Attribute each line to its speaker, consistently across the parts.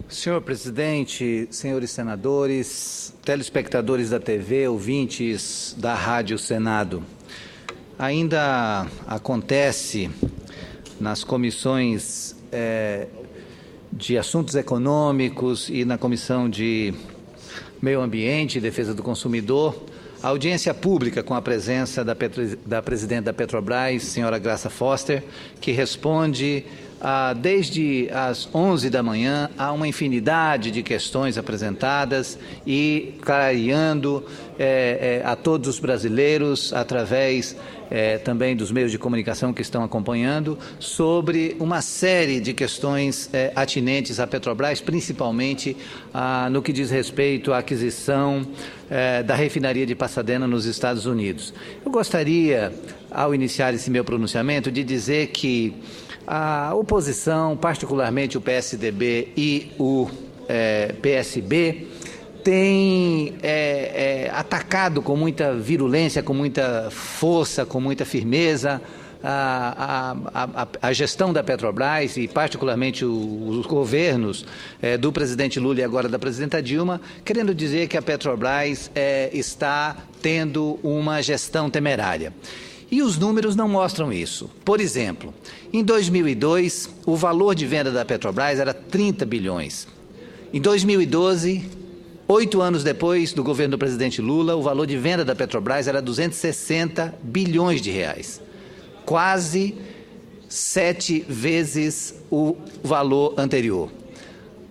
Speaker 1: Senhor presidente, senhores senadores, telespectadores da TV, ouvintes da Rádio Senado, ainda acontece nas comissões de Assuntos Econômicos e na Comissão de Meio Ambiente e Defesa do Consumidor a audiência pública com a presença da presidente da Petrobras, senhora Graça Foster, que responde desde as 11 da manhã a uma infinidade de questões apresentadas e clareando a todos os brasileiros, através também dos meios de comunicação que estão acompanhando, sobre uma série de questões atinentes à Petrobras, principalmente no que diz respeito à aquisição da refinaria de Pasadena nos Estados Unidos. Eu gostaria, ao iniciar esse meu pronunciamento, de dizer que a oposição, particularmente o PSDB e o PSB, tem atacado com muita virulência, com muita força, com muita firmeza a gestão da Petrobras e particularmente os governos do presidente Lula e agora da presidenta Dilma, querendo dizer que a Petrobras está tendo uma gestão temerária. E os números não mostram isso. Por exemplo, em 2002, o valor de venda da Petrobras era 30 bilhões. Em 2012, 8 anos depois do governo do presidente Lula, o valor de venda da Petrobras era 260 bilhões de reais. Quase 7 vezes o valor anterior.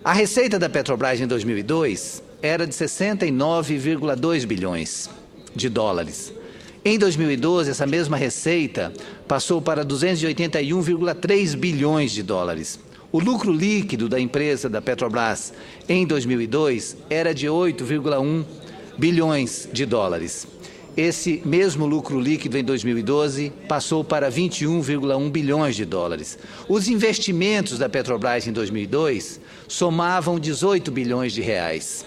Speaker 1: A receita da Petrobras em 2002 era de 69,2 bilhões de dólares. Em 2012, essa mesma receita passou para 281,3 bilhões de dólares. O lucro líquido da empresa da Petrobras em 2002 era de 8,1 bilhões de dólares. Esse mesmo lucro líquido em 2012 passou para 21,1 bilhões de dólares. Os investimentos da Petrobras em 2002 somavam 18 bilhões de reais.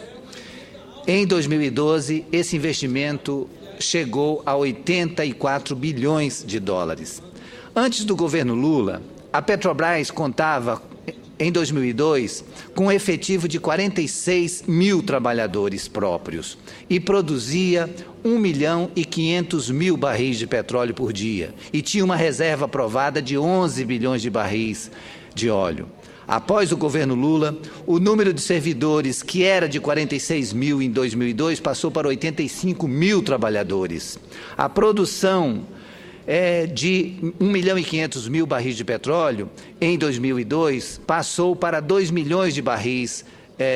Speaker 1: Em 2012, esse investimento chegou a 84 bilhões de dólares. Antes do governo Lula, a Petrobras contava, em 2002, com um efetivo de 46 mil trabalhadores próprios e produzia 1.500.000 barris de petróleo por dia e tinha uma reserva aprovada de 11 bilhões de barris de óleo. Após o governo Lula, o número de servidores, que era de 46 mil em 2002, passou para 85 mil trabalhadores. A produção de 1.500.000 barris de petróleo, em 2002, passou para 2 milhões de barris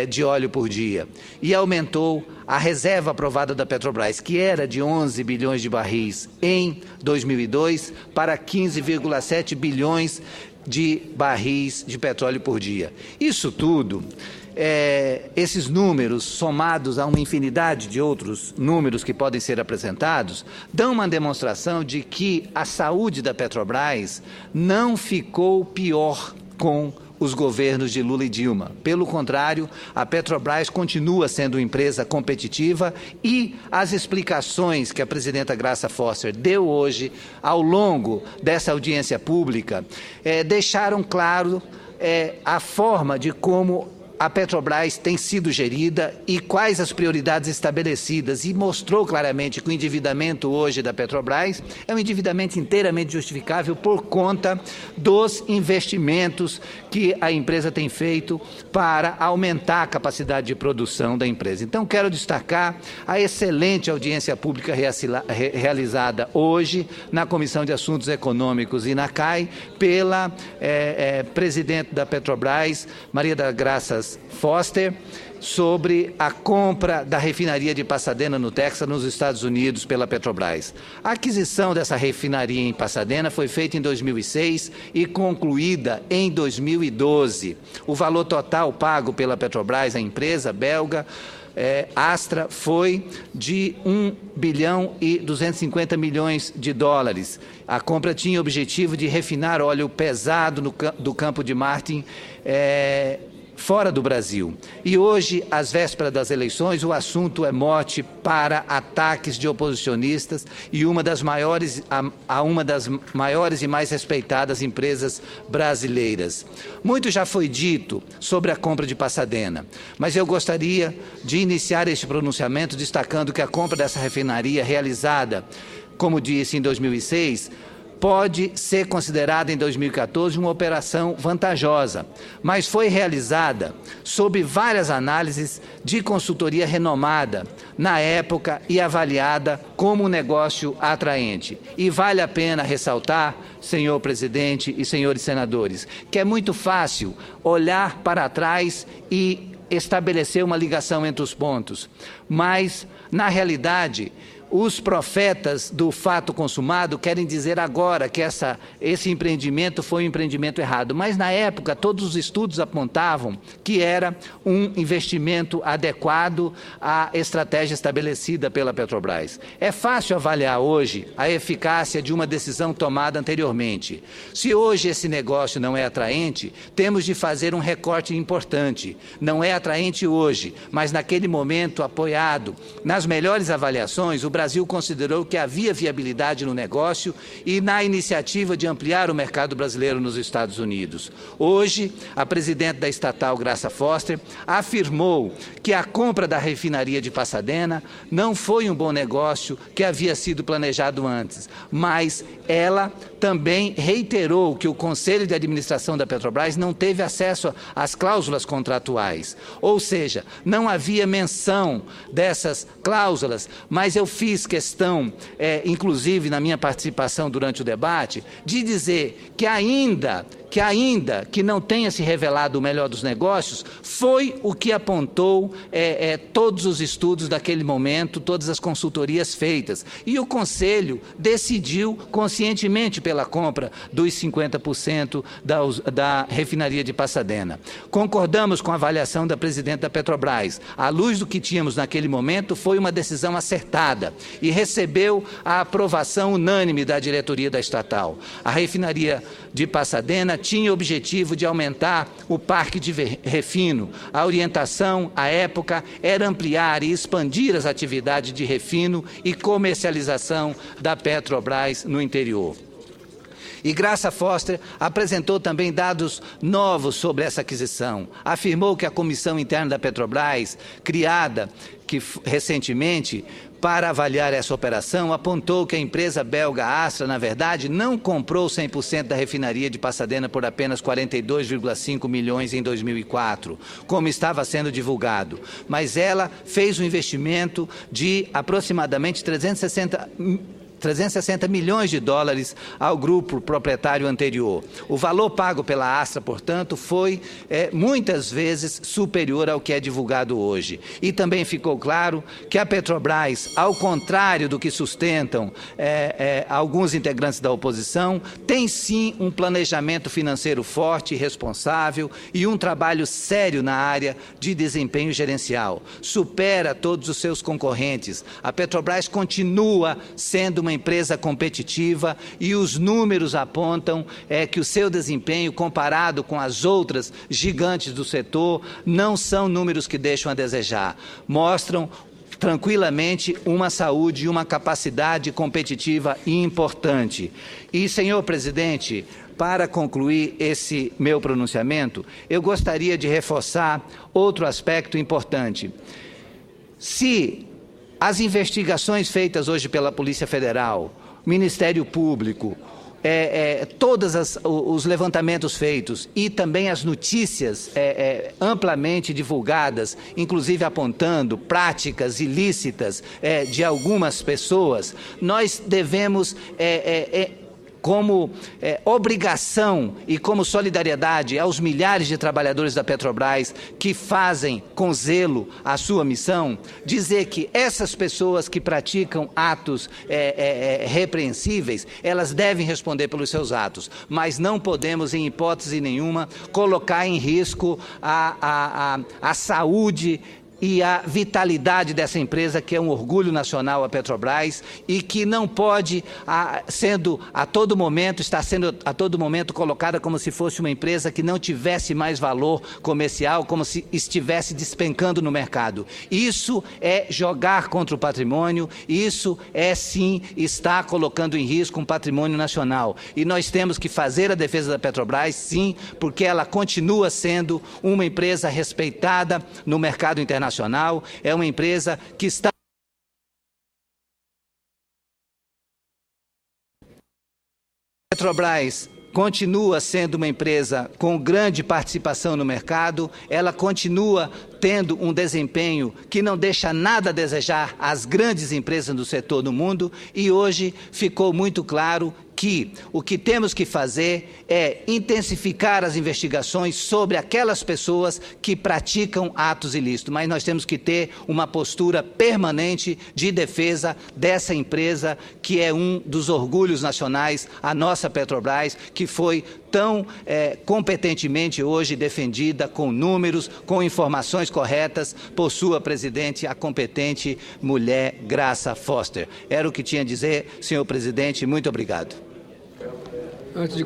Speaker 1: de óleo por dia. E aumentou a reserva aprovada da Petrobras, que era de 11 bilhões de barris em 2002, para 15,7 bilhões de barris de petróleo por dia. Isso tudo, esses números, somados a uma infinidade de outros números que podem ser apresentados, dão uma demonstração de que a saúde da Petrobras não ficou pior com os governos de Lula e Dilma. Pelo contrário, a Petrobras continua sendo uma empresa competitiva e as explicações que a presidenta Graça Foster deu hoje, ao longo dessa audiência pública, deixaram claro a forma de como a Petrobras tem sido gerida e quais as prioridades estabelecidas, e mostrou claramente que o endividamento hoje da Petrobras é um endividamento inteiramente justificável por conta dos investimentos que a empresa tem feito para aumentar a capacidade de produção da empresa. Então, quero destacar a excelente audiência pública realizada hoje na Comissão de Assuntos Econômicos e na CAI pela presidente da Petrobras, Maria da Graça Foster, sobre a compra da refinaria de Pasadena, no Texas, nos Estados Unidos, pela Petrobras. A aquisição dessa refinaria em Pasadena foi feita em 2006 e concluída em 2012. O valor total pago pela Petrobras, a empresa belga, Astra, foi de 1 bilhão e 250 milhões de dólares. A compra tinha o objetivo de refinar óleo pesado do campo de Martin, fora do Brasil. E hoje, às vésperas das eleições, o assunto é mote para ataques de oposicionistas e uma das maiores e mais respeitadas empresas brasileiras. Muito já foi dito sobre a compra de Pasadena, mas eu gostaria de iniciar este pronunciamento destacando que a compra dessa refinaria realizada, como disse, em 2006, pode ser considerada em 2014 uma operação vantajosa, mas foi realizada sob várias análises de consultoria renomada na época e avaliada como um negócio atraente. E vale a pena ressaltar, senhor presidente e senhores senadores, que é muito fácil olhar para trás e estabelecer uma ligação entre os pontos, mas, na realidade, os profetas do fato consumado querem dizer agora que esse empreendimento foi um empreendimento errado, mas na época todos os estudos apontavam que era um investimento adequado à estratégia estabelecida pela Petrobras. É fácil avaliar hoje a eficácia de uma decisão tomada anteriormente. Se hoje esse negócio não é atraente, temos de fazer um recorte importante. Não é atraente hoje, mas naquele momento, apoiado nas melhores avaliações, o Brasil considerou que havia viabilidade no negócio e na iniciativa de ampliar o mercado brasileiro nos Estados Unidos. Hoje, a presidente da estatal, Graça Foster, afirmou que a compra da refinaria de Pasadena não foi um bom negócio que havia sido planejado antes, mas ela também reiterou que o Conselho de Administração da Petrobras não teve acesso às cláusulas contratuais, ou seja, não havia menção dessas cláusulas, mas eu fiz questão, inclusive na minha participação durante o debate, de dizer que ainda que não tenha se revelado o melhor dos negócios, foi o que apontou todos os estudos daquele momento, todas as consultorias feitas. E o Conselho decidiu conscientemente pela compra dos 50% da refinaria de Pasadena. Concordamos com a avaliação da presidente da Petrobras. À luz do que tínhamos naquele momento, foi uma decisão acertada e recebeu a aprovação unânime da diretoria da estatal. A refinaria de Pasadena tinha o objetivo de aumentar o parque de refino. A orientação, à época, era ampliar e expandir as atividades de refino e comercialização da Petrobras no interior. E Graça Foster apresentou também dados novos sobre essa aquisição. Afirmou que a comissão interna da Petrobras, criada recentemente para avaliar essa operação, apontou que a empresa belga Astra, na verdade, não comprou 100% da refinaria de Pasadena por apenas 42,5 milhões em 2004, como estava sendo divulgado, mas ela fez um investimento de aproximadamente 360 milhões de dólares ao grupo proprietário anterior. O valor pago pela Astra, portanto, foi muitas vezes superior ao que é divulgado hoje. E também ficou claro que a Petrobras, ao contrário do que sustentam alguns integrantes da oposição, tem sim um planejamento financeiro forte e responsável e um trabalho sério na área de desempenho gerencial. Supera todos os seus concorrentes. A Petrobras continua sendo uma empresa competitiva e os números apontam que o seu desempenho, comparado com as outras gigantes do setor, não são números que deixam a desejar. Mostram tranquilamente uma saúde e uma capacidade competitiva importante. E, senhor presidente, para concluir esse meu pronunciamento, eu gostaria de reforçar outro aspecto importante. Se as investigações feitas hoje pela Polícia Federal, Ministério Público, todos os levantamentos feitos e também as notícias amplamente divulgadas, inclusive apontando práticas ilícitas de algumas pessoas, nós devemos como obrigação e como solidariedade aos milhares de trabalhadores da Petrobras que fazem com zelo a sua missão, dizer que essas pessoas que praticam atos repreensíveis, elas devem responder pelos seus atos, mas não podemos, em hipótese nenhuma, colocar em risco a saúde e a vitalidade dessa empresa, que é um orgulho nacional, a Petrobras, e que não pode, está sendo a todo momento colocada como se fosse uma empresa que não tivesse mais valor comercial, como se estivesse despencando no mercado. Isso é jogar contra o patrimônio, isso é sim estar colocando em risco um patrimônio nacional. E nós temos que fazer a defesa da Petrobras, sim, porque ela continua sendo uma empresa respeitada no mercado internacional. É uma empresa que está... A Petrobras continua sendo uma empresa com grande participação no mercado, ela continua tendo um desempenho que não deixa nada a desejar às grandes empresas do setor no mundo, e hoje ficou muito claro que o que temos que fazer é intensificar as investigações sobre aquelas pessoas que praticam atos ilícitos, mas nós temos que ter uma postura permanente de defesa dessa empresa que é um dos orgulhos nacionais, a nossa Petrobras, que foi tão competentemente hoje defendida com números, com informações corretas por sua presidente, a competente mulher Graça Foster. Era o que tinha a dizer, senhor presidente, muito obrigado.
Speaker 2: Antes de